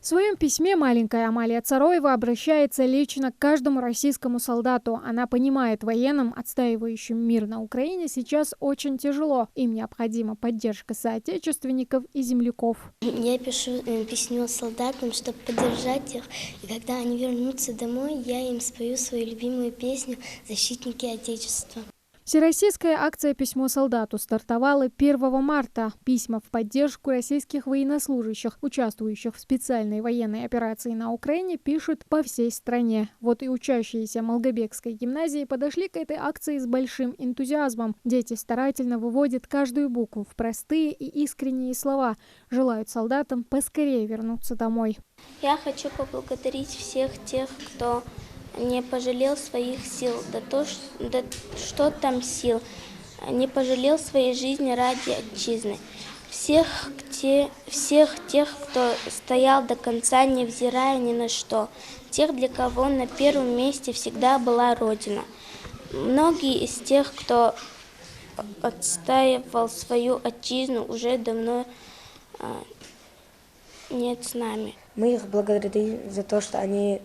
В своем письме маленькая Амалия Цароева обращается лично к каждому российскому солдату. Она понимает, военным, отстаивающим мир на Украине, сейчас очень тяжело. Им необходима поддержка соотечественников и земляков. Я пишу письмо солдатам, чтобы поддержать их. И когда они вернутся домой, я им спою свою любимую песню «Защитники Отечества». Всероссийская акция «Письмо солдату» стартовала 1 марта. Письма в поддержку российских военнослужащих, участвующих в специальной военной операции на Украине, пишут по всей стране. Вот и учащиеся Молгобекской гимназии подошли к этой акции с большим энтузиазмом. Дети старательно выводят каждую букву в простые и искренние слова. Желают солдатам поскорее вернуться домой. Я хочу поблагодарить всех тех, кто не пожалел своих сил, да что там сил, не пожалел своей жизни ради отчизны. Всех тех, кто стоял до конца, невзирая ни на что. Тех, для кого на первом месте всегда была Родина. Многие из тех, кто отстаивал свою отчизну, уже давно нет с нами. Мы их благодарим за то, что они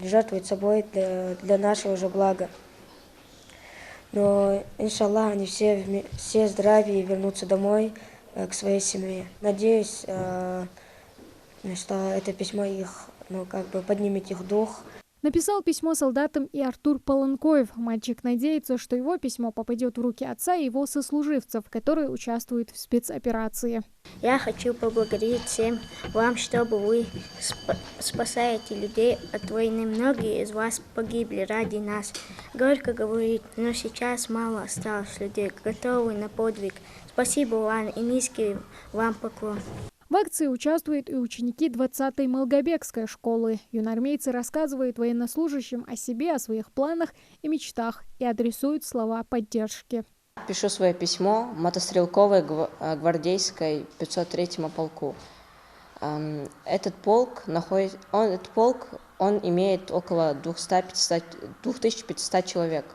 жертвуют собой для нашего же блага. Но, иншаллах, они все здравы и вернутся домой к своей семье. Надеюсь, что это письмо их, поднимет их дух. Написал письмо солдатам и Артур Полонкоев. Мальчик надеется, что его письмо попадет в руки отца и его сослуживцев, которые участвуют в спецоперации. Я хочу поблагодарить всем вам, чтобы вы спасаете людей от войны. Многие из вас погибли ради нас. Горько говорить, но сейчас мало осталось людей, готовых на подвиг. Спасибо вам и низкий вам поклон. В акции участвуют и ученики 20-й Молгобекской школы. Юноармейцы рассказывают военнослужащим о себе, о своих планах и мечтах и адресуют слова поддержки. Пишу свое письмо мотострелковой гвардейской 503-му полку. Этот полк имеет около 2500 человек.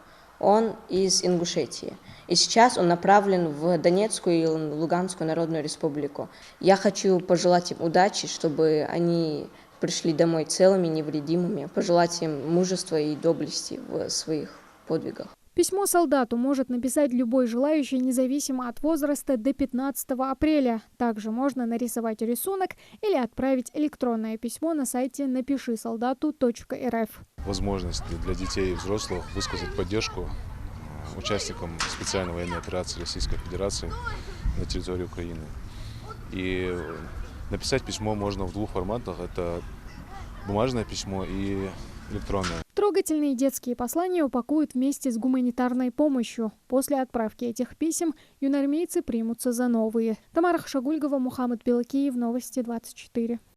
Он из Ингушетии. И сейчас он направлен в Донецкую и Луганскую Народную Республику. Я хочу пожелать им удачи, чтобы они пришли домой целыми, невредимыми, пожелать им мужества и доблести в своих подвигах. Письмо солдату может написать любой желающий, независимо от возраста, до 15 апреля. Также можно нарисовать рисунок или отправить электронное письмо на сайте напишисолдату.рф. Возможность для детей и взрослых высказать поддержку участникам специальной военной операции Российской Федерации на территории Украины. И написать письмо можно в двух форматах. Это бумажное письмо и электронное. Трогательные детские послания упакуют вместе с гуманитарной помощью. После отправки этих писем юноармейцы примутся за новые. Тамара Хашагульгова, Мухаммад Белакиев, Новости 24.